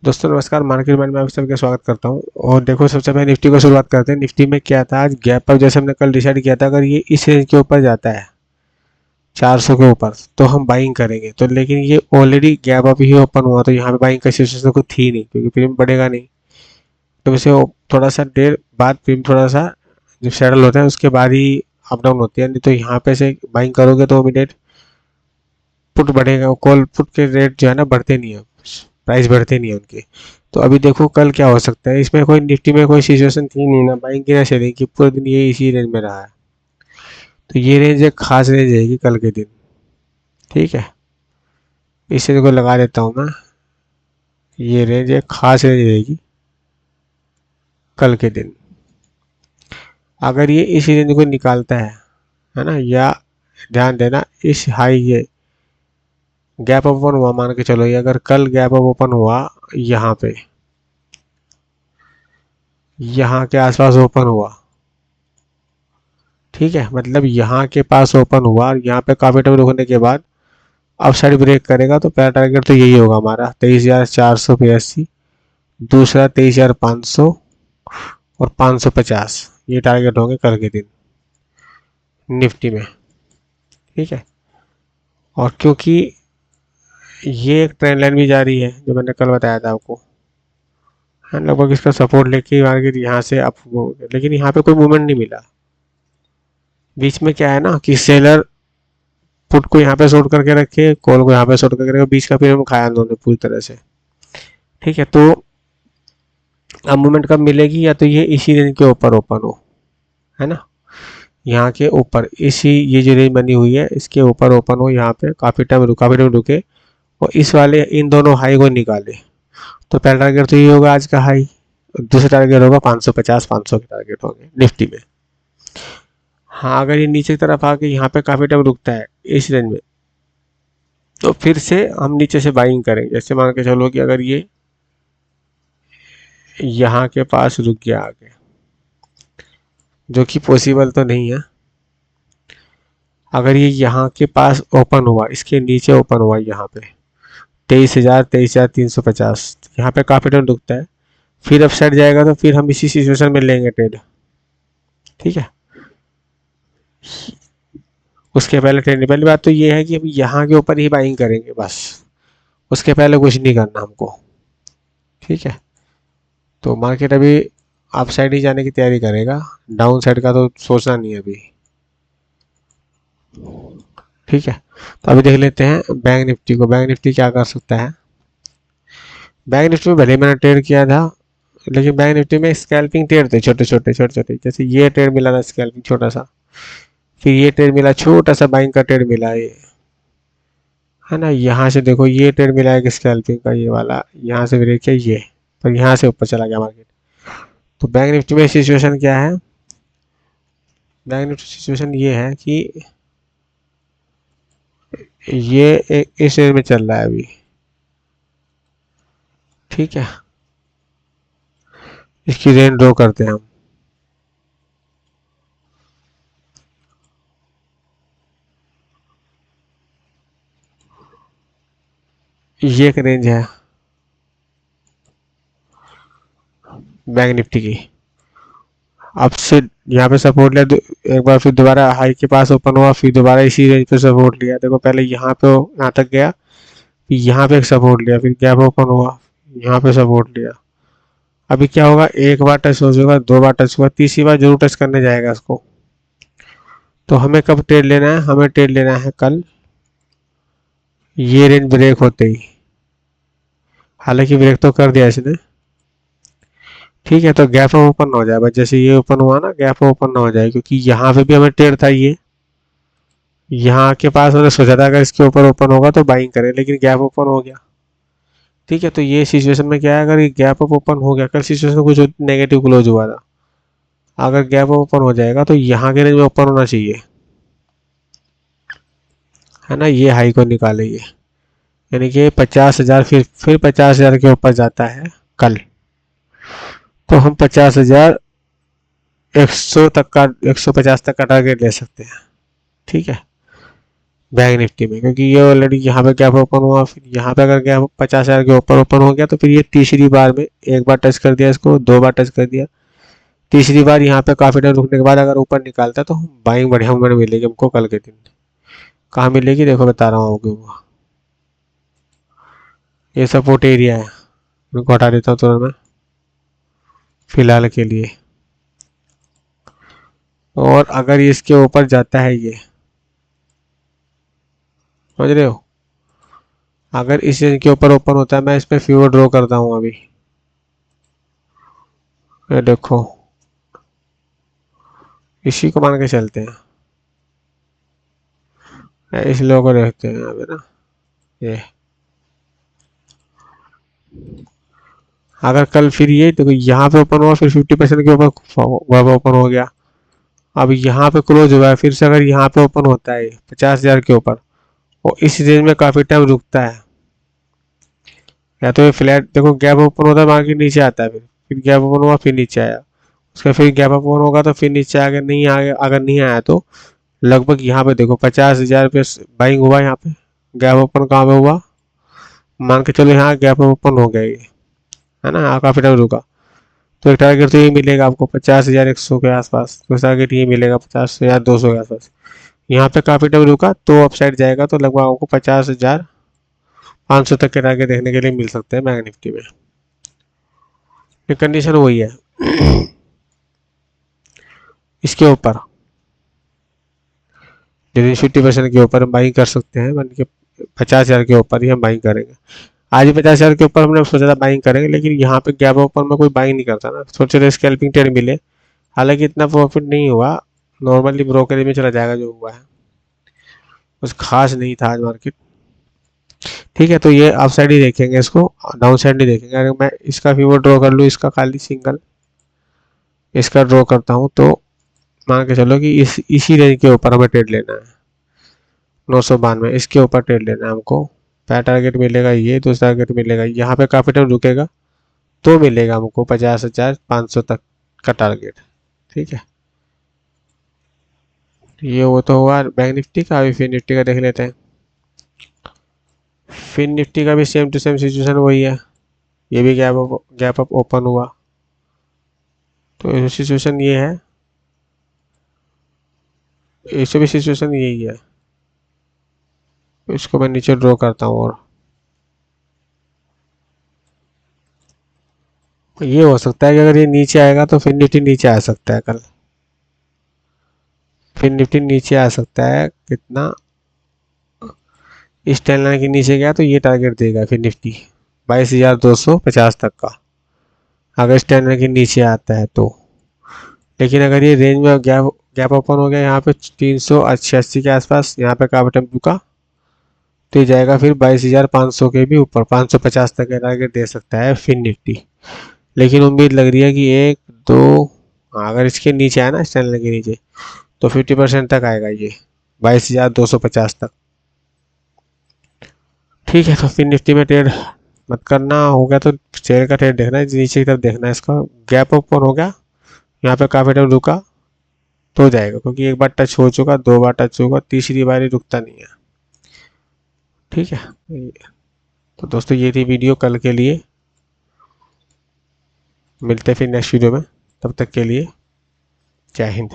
दोस्तों नमस्कार, market mind में आप सबका स्वागत करता हूं। और देखो, सबसे पहले निफ्टी को शुरुआत करते हैं। निफ्टी में क्या था, आज गैप अप जैसे हमने कल डिसाइड किया था, अगर ये इस रेंज के ऊपर जाता है 400 के ऊपर तो हम बाइंग करेंगे। तो लेकिन ये ऑलरेडी गैप अप ही ओपन हुआ, तो यहाँ पे बाइंग का सिचुएशन कुछ थी नहीं, क्योंकि प्रीमियम बढ़ेगा नहीं। तो वैसे थोड़ा सा देर बाद प्रीमियम थोड़ा सा जब सेटल होता है उसके बाद ही अप डाउन होती है। नहीं तो यहाँ पे से बाइंग करोगे तो इमीडिएट पुट बढ़ेगा। कॉल पुट के रेट जो है ना बढ़ते नहीं है, प्राइस बढ़ते नहीं है उनके। तो अभी देखो कल क्या हो सकता है। इसमें कोई निफ्टी में कोई सिचुएशन थी नहीं ना बाइंग की ना सेलिंग की, पूरे दिन ये इसी रेंज में रहा है। तो ये रेंज एक खास रेंज रहेगी कल के दिन। ठीक है, इसे देखो लगा देता हूँ मैं। ये रेंज एक खास रेंज रहेगी कल के दिन। अगर ये इस रेंज को निकालता है ना, या ध्यान देना इस हाई ये गैप ओपन हुआ, मान के चलो ये अगर कल गैप ओपन हुआ यहाँ पे, यहाँ के आसपास ओपन हुआ, ठीक है, मतलब यहाँ के पास ओपन हुआ और यहाँ पे काफी टाइम रुकने के बाद अब साइड ब्रेक करेगा, तो पहला टारगेट तो यही होगा हमारा 23,482, दूसरा 23,500 और 550। ये टारगेट होंगे कल के दिन निफ्टी में। ठीक है, और क्योंकि ये एक ट्रेंड लाइन भी जा रही है जो मैंने कल बताया था आपको, है लगभग इसका सपोर्ट लेके मार्केट यहाँ से अप हो, लेकिन यहाँ पे कोई मूवमेंट नहीं मिला। बीच में क्या है ना कि सेलर पुट को यहाँ पे शॉर्ट करके रखे, कॉल को यहाँ पे शॉर्ट करके रखे, बीच का प्रीमियम खाया उन्होंने पूरी तरह से। ठीक है, तो अब मूवमेंट कब मिलेगी, या तो ये इसी रेंज के ऊपर ओपन हो, है ना, यहाँ के ऊपर इसी ये जो रेंज बनी हुई है इसके ऊपर ओपन हो, यहाँ पे काफी टाइम रुके और इस वाले इन दोनों हाई को निकाले। तो पहला टारगेट तो ये होगा आज का हाई, दूसरा टारगेट होगा 550 500 के टारगेट होंगे निफ्टी में। हाँ, अगर ये नीचे की तरफ आके यहाँ पे काफी टाइम रुकता है इस रेंज में, तो फिर से हम नीचे से बाइंग करेंगे। जैसे मान के चलो कि अगर ये यहाँ के पास रुक गया आगे, जो कि पॉसिबल तो नहीं है। अगर ये यहाँ के पास ओपन हुआ, इसके नीचे ओपन हुआ यहाँ पे 23,350, यहाँ पे काफी टाइम रुकता है, फिर अपसाइड जाएगा तो फिर हम इसी सिचुएशन में लेंगे ट्रेड। ठीक है, उसके पहले ट्रेड, पहली बात तो ये है कि हम यहाँ के ऊपर ही बाइंग करेंगे बस, उसके पहले कुछ नहीं करना हमको। ठीक है, तो मार्केट अभी अप साइड ही जाने की तैयारी करेगा, डाउन साइड का तो सोचना नहीं है अभी। ठीक है, तो अभी देख लेते हैं बैंक निफ्टी को। बैंक निफ्टी क्या कर सकता है। बैंक निफ्टी में भले मैंने ट्रेड किया था, लेकिन बैंक निफ्टी में स्कैल्पिंग ट्रेड थे, छोटे छोटे। जैसे ये ट्रेड मिला था स्कैल्पिंग छोटा सा, फिर ये ट्रेड मिला छोटा सा बाइंग का ट्रेड मिला, ये है ना। यहाँ से देखो ये ट्रेड मिला है स्कैल्पिंग का, ये वाला यहाँ से ब्रेक किया ये, पर यहाँ से ऊपर चला गया मार्केट। तो बैंक निफ्टी में सिचुएशन क्या है, बैंक निफ्टी सिचुएशन ये है कि ये इस रेंज में चल रहा है अभी। ठीक है, इसकी रेंज ड्रॉ करते हैं हम। ये एक रेंज है बैंक निफ्टी की। अब से यहाँ पे सपोर्ट लिया, एक बार फिर दोबारा हाई के पास ओपन हुआ, फिर दोबारा इसी रेंज पे सपोर्ट लिया। देखो पहले यहाँ पे यहाँ तक गया, फिर यहाँ पे एक सपोर्ट लिया, फिर गैप ओपन हुआ, यहाँ पे सपोर्ट लिया। अभी क्या होगा, एक बार टच हो जाएगा, दो बार टच हुआ, तीसरी बार जरूर टच करने जाएगा इसको। तो हमें कब ट्रेड लेना है, हमें ट्रेड लेना है कल ये रेंज ब्रेक होते ही। हालांकि ब्रेक तो कर दिया इसने। ठीक है, तो गैप ओपन ना हो जाए, बस जैसे ये ओपन हुआ ना गैप ओपन ना हो जाए, क्योंकि यहाँ पे भी हमें ट्रेड था ये, यहाँ के पास मैंने सोचा था अगर इसके ऊपर ओपन होगा तो बाइंग करें, लेकिन गैप ओपन हो गया। ठीक है, तो ये सिचुएशन में क्या है, अगर ये गैप ओपन हो गया, कल सिचुएशन कुछ नेगेटिव क्लोज हुआ था, अगर गैप ओपन हो जाएगा तो यहाँ के रेंज में ओपन होना चाहिए, है ना। ये हाई को निकालेंगे, यानी कि 50,000, फिर 50,000 के ऊपर जाता है कल, तो हम 50,100 तक का, 150 तक का टारगेट ले सकते हैं। ठीक है, बैंक निफ्टी में, क्योंकि ये ऑलरेडी यहाँ पे गैप ओपन हुआ, फिर यहाँ पे अगर गैप 50,000 के ऊपर ओपन हो गया तो फिर ये तीसरी बार में एक बार टच कर दिया इसको, दो बार टच कर दिया, तीसरी बार यहाँ पे काफी टाइम रुकने के बाद अगर ऊपर निकालता है तो बाइंग बढ़िया मूवमेंट मिलेगी हमको कल के दिन। कहाँ मिलेगी देखो बता रहा हूँ आपको, ये सपोर्ट एरिया है, इनको हटा देता हूँ तुरंत मैं फिलहाल के लिए। और अगर इसके ऊपर जाता है ये, समझ रहे हो, अगर इस रेंज के ऊपर ओपन होता है, मैं इस पर फीवर ड्रॉ करता हूँ अभी, ये देखो इसी को मान के चलते हैं, इस लोगों को देखते हैं अभी ना, ये अगर कल फिर ये देखो यहाँ पे ओपन हुआ, फिर 50% के ऊपर ओपन हो गया, अब यहाँ पे क्लोज हुआ है, फिर से अगर यहाँ पे ओपन होता है 50,000 के ऊपर और इस रेंज में काफी टाइम रुकता है, या तो ये फ्लैट देखो गैप ओपन होता है मार्केट नीचे आता है, फिर गैप ओपन हुआ फिर नीचे आया, उसका फिर गैप ओपन होगा तो फिर नीचे आगे नहीं आया, अगर नहीं आया तो लगभग यहाँ पे देखो 50,000 पे बाइंग हुआ, यहाँ पे गैप ओपन कहाँ पे हुआ, मान के चलो यहाँ गैप ओपन हो गया ये, है ना, यहाँ काफी टाइम रुका, तो एक टारगेट तो ये मिलेगा आपको 50,100 के आसपास, तो टारगेट ये मिलेगा 50,200 के आसपास, यहाँ पे काफी टाइम रुका तो अपसाइड जाएगा तो लगभग आपको 50,500 तक के टारगेट देखने के लिए मिल सकते हैं बैंक निफ्टी में। कंडीशन वही है इसके ऊपर, यदि 50% के ऊपर हम बाइंग कर सकते हैं, मान के 50,000 के ऊपर ही हम बाइंग करेंगे, आज ही 50,000 के ऊपर हमने सोचा था बाइंग करेंगे, लेकिन यहाँ पे गैप ऊपर में कोई बाइंग नहीं करता ना, सोचे थे स्कैल्पिंग ट्रेड मिले, हालांकि इतना प्रॉफिट नहीं हुआ, नॉर्मली ब्रोकरेज में चला जाएगा जो हुआ है, कुछ खास नहीं था आज मार्केट। ठीक है, तो ये अप साइड ही देखेंगे इसको, डाउन साइड नहीं देखेंगे। अगर मैं इसका वीवो ड्रॉ कर लूँ, इसका खाली सिंगल इसका ड्रॉ करता हूँ, तो मान के चलो कि इसी रेंज के ऊपर हमें ट्रेड लेना है, 992 इसके ऊपर ट्रेड लेना है हमको, पहला टारगेट मिलेगा ये, दूसरा टारगेट मिलेगा यहाँ पे काफी टाइम रुकेगा तो मिलेगा हमको 50,500 तक का टारगेट। ठीक है, ये वो तो हुआ बैंक निफ्टी का, अभी फिर निफ्टी का देख लेते हैं। फिर निफ्टी का भी सेम टू सेम सिचुएशन वही है, ये भी गैप अप ओपन हुआ, तो सिचुएशन ये है, इससे भी सिचुएशन यही है, इसको मैं नीचे ड्रॉ करता हूँ, और ये हो सकता है कि अगर ये नीचे आएगा तो फिर निफ्टी नीचे आ सकता है कल, फिर निफ्टी नीचे आ सकता है कितना, इस टेन लाइन के नीचे गया तो ये टारगेट देगा फिर निफ्टी 22,250 तक का, अगर इस टेन लाइन के नीचे आता है तो। लेकिन अगर ये रेंज में गैप ओपन हो गया यहाँ पे 388 के आसपास, यहाँ पे काफी टाइम रुका, तो ये जाएगा फिर 22,500 के भी ऊपर, 550 तक का टारगेट दे सकता है फिर निफ्टी। लेकिन उम्मीद लग रही है कि एक दो, अगर इसके नीचे आया ना, स्टैंड के नीचे, तो 50% तक आएगा ये 22,250 तक। ठीक है, तो फिर निफ्टी में ट्रेड मत करना, हो गया तो शेयर का ट्रेड देखना है, नीचे की तरफ देखना है, इसका गैप ओपन हो गया, यहाँ पे काफी टाइम रुका तो जाएगा, क्योंकि एक बार टच हो चुका, दो बार टच होगा, तीसरी बार ही रुकता नहीं है। ठीक है, तो दोस्तों ये थी वीडियो कल के लिए, मिलते हैं फिर नेक्स्ट वीडियो में, तब तक के लिए जय हिंद।